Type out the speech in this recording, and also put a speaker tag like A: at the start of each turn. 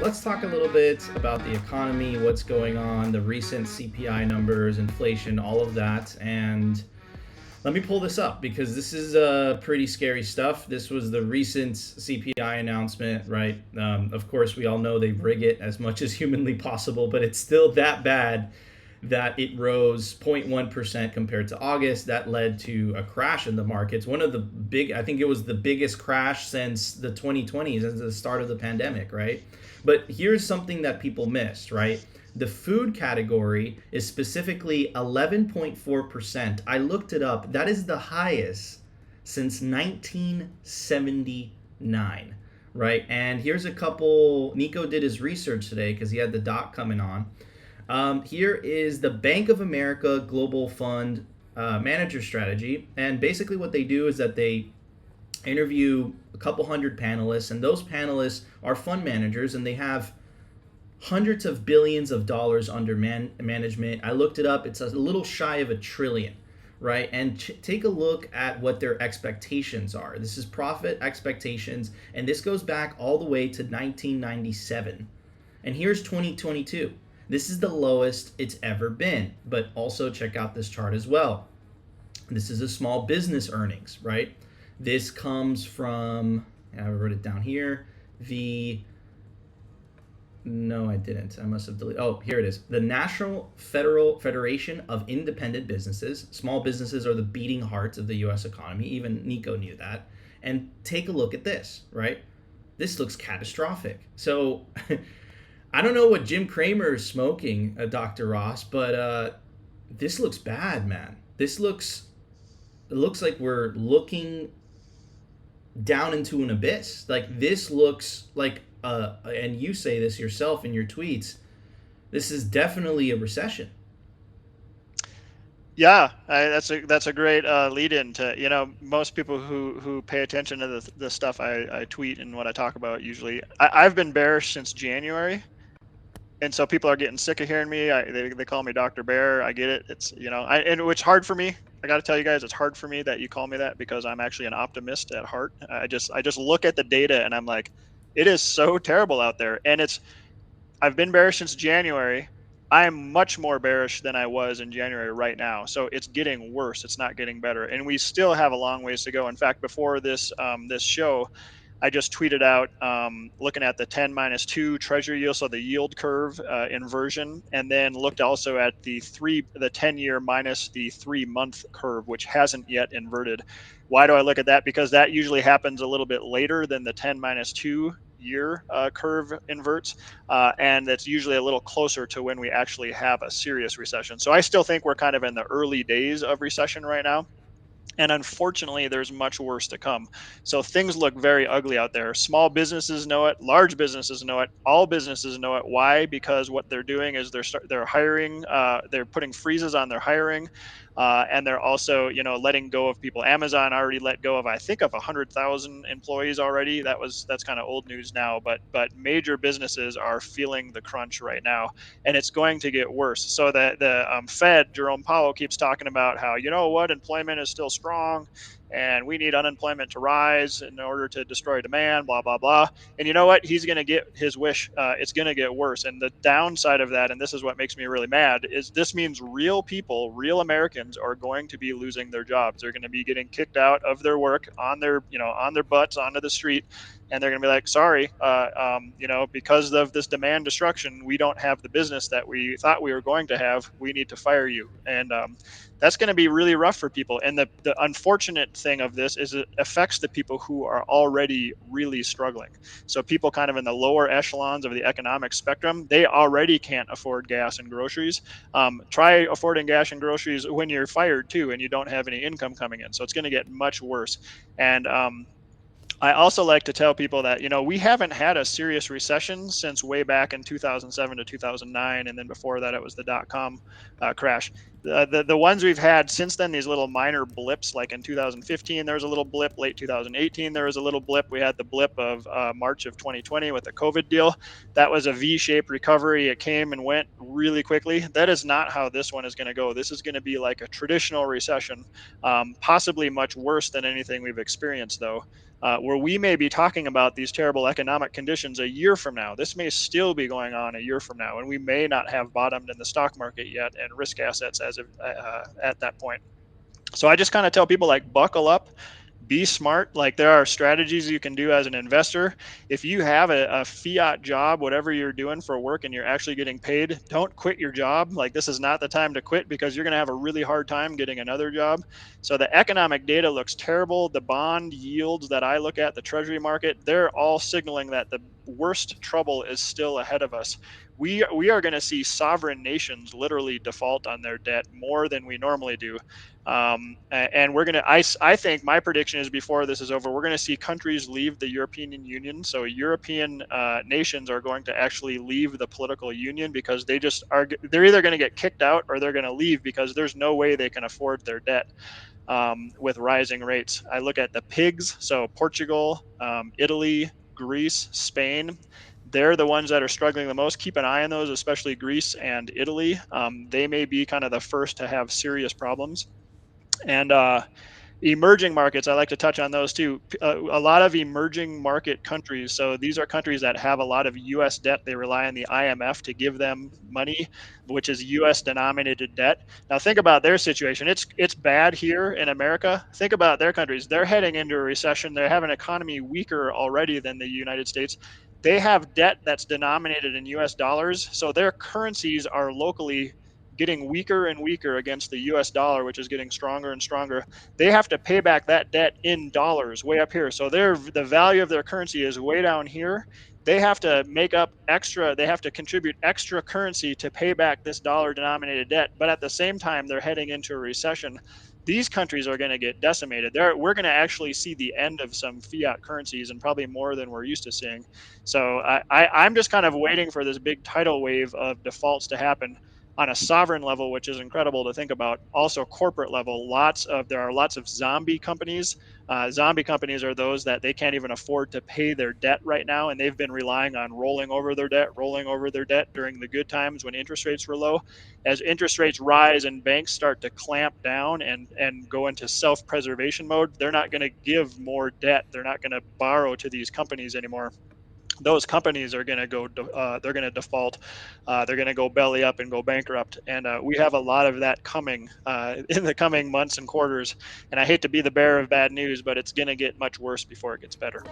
A: let's talk a little bit about the economy, what's going on, the recent CPI numbers, inflation, all of that. And let me pull this up because this is pretty scary stuff. This was the recent CPI announcement, right? Of course, we all know they rig it as much as humanly possible, but it's still that bad that it rose 0.1% compared to August. That led to a crash in the markets. One of the big, I think it was the biggest crash since the 2020s, since the start of the pandemic, right? But here's something that people missed, right? The food category is specifically 11.4%. I looked it up. That is the highest since 1979, right? And here's a couple. Nico did his research today because he had the doc coming on. Here is the Bank of America Global Fund manager strategy. And basically, what they do is that they interview a couple hundred panelists, and those panelists are fund managers, and they have hundreds of billions of dollars under management. I looked it up, it's a little shy of a trillion, right? And take a look at what their expectations are. This is profit expectations, and this goes back all the way to 1997. And here's 2022. This is the lowest it's ever been. But also check out this chart as well. This is a small business earnings, right? This comes from, I wrote it down here, the, no, I didn't. I must have deleted. Oh, here it is. The National Federation of Independent Businesses. Small businesses are the beating heart of the U.S. economy. Even Nico knew that. And take a look at this, right? This looks catastrophic. So I don't know what Jim Cramer is smoking, Dr. Ross, but this looks bad, man. It looks like we're looking down into an abyss. Like this looks like, and you say this yourself in your tweets, this is definitely a recession.
B: Yeah, that's a great lead in to, most people who pay attention to the stuff I tweet and what I talk about usually. I've been bearish since January, and so people are getting sick of hearing me. They call me Dr. Bear. I get it. It's and it's hard for me. I got to tell you guys, it's hard for me that you call me that because I'm actually an optimist at heart. I just look at the data and I'm like, it is so terrible out there, and I've been bearish since January. I am much more bearish than I was in January right now. So it's getting worse. It's not getting better, and we still have a long ways to go. In fact, before this show, I just tweeted out looking at the 10-2 treasury yield, so the yield curve inversion, and then looked also at the 10-year minus the 3-month curve, which hasn't yet inverted. Why do I look at that? Because that usually happens a little bit later than the 10-2 year curve inverts, and that's usually a little closer to when we actually have a serious recession. So I still think we're kind of in the early days of recession right now. And unfortunately, there's much worse to come. So things look very ugly out there. Small businesses know it. Large businesses know it. All businesses know it. Why? Because what they're doing is they're hiring. They're putting freezes on their hiring, and they're also letting go of people. Amazon already let go of, I think, of 100,000 employees already. That's kind of old news now. But major businesses are feeling the crunch right now, and it's going to get worse. So the Fed, Jerome Powell, keeps talking about how, employment is still strong and we need unemployment to rise in order to destroy demand, blah, blah, blah. And you know what? He's going to get his wish. It's going to get worse. And the downside of that, and this is what makes me really mad, is this means real people, real Americans are going to be losing their jobs. They're going to be getting kicked out of their work on their butts onto the street, and they're going to be like, sorry, because of this demand destruction, we don't have the business that we thought we were going to have. We need to fire you. And that's going to be really rough for people. And the unfortunate thing of this is it affects the people who are already really struggling. So people kind of in the lower echelons of the economic spectrum, they already can't afford gas and groceries. Try affording gas and groceries when you're fired too, and you don't have any income coming in. So it's going to get much worse. And I also like to tell people that, we haven't had a serious recession since way back in 2007 to 2009. And then before that, it was the dot-com crash. The ones we've had since then, these little minor blips, like in 2015, there was a little blip. Late 2018, there was a little blip. We had the blip of March of 2020 with the COVID deal. That was a V-shaped recovery. It came and went really quickly. That is not how this one is going to go. This is going to be like a traditional recession, possibly much worse than anything we've experienced, though. where we may be talking about these terrible economic conditions a year from now. This may still be going on a year from now, and we may not have bottomed in the stock market yet and risk assets as of, at that point. So I just kind of tell people, like, buckle up, be smart. Like, there are strategies you can do as an investor. If you have a fiat job, whatever you're doing for work, and you're actually getting paid, don't quit your job. Like, this is not the time to quit, because you're going to have a really hard time getting another job. So the economic data looks terrible. The bond yields that I look at, the treasury market, they're all signaling that the worst trouble is still ahead of us. We are going to see sovereign nations literally default on their debt more than we normally do. And we're going to, I think my prediction is, before this is over, we're going to see countries leave the European Union. So European nations are going to actually leave the political union, because they just are, they're either going to get kicked out or they're going to leave, because there's no way they can afford their debt with rising rates. I look at the pigs, so Portugal, Italy, Greece, Spain. They're the ones that are struggling the most. Keep an eye on those, especially Greece and Italy. They may be kind of the first to have serious problems. And emerging markets, I like to touch on those too. A lot of emerging market countries, so these are countries that have a lot of US debt. They rely on the IMF to give them money, which is US denominated debt. Now think about their situation. It's bad here in America. Think about their countries. They're heading into a recession. They have an economy weaker already than the United States. They have debt that's denominated in US dollars, so their currencies are locally getting weaker and weaker against the US dollar, which is getting stronger and stronger. They have to pay back that debt in dollars way up here. So the value of their currency is way down here. They have to make up extra, they have to contribute extra currency to pay back this dollar denominated debt. But at the same time, they're heading into a recession. These countries are going to get decimated. We're going to actually see the end of some fiat currencies, and probably more than we're used to seeing. So I'm just kind of waiting for this big tidal wave of defaults to happen on a sovereign level, which is incredible to think about. Also, corporate level, there are lots of zombie companies. Zombie companies are those that they can't even afford to pay their debt right now, and they've been relying on rolling over their debt during the good times when interest rates were low. As interest rates rise and banks start to clamp down and go into self-preservation mode, they're not going to give more debt. They're not going to borrow to these companies anymore. Those companies are going to go, they're going to default, they're going to go belly up and go bankrupt. And we have a lot of that coming in the coming months and quarters. And I hate to be the bearer of bad news, but it's going to get much worse before it gets better.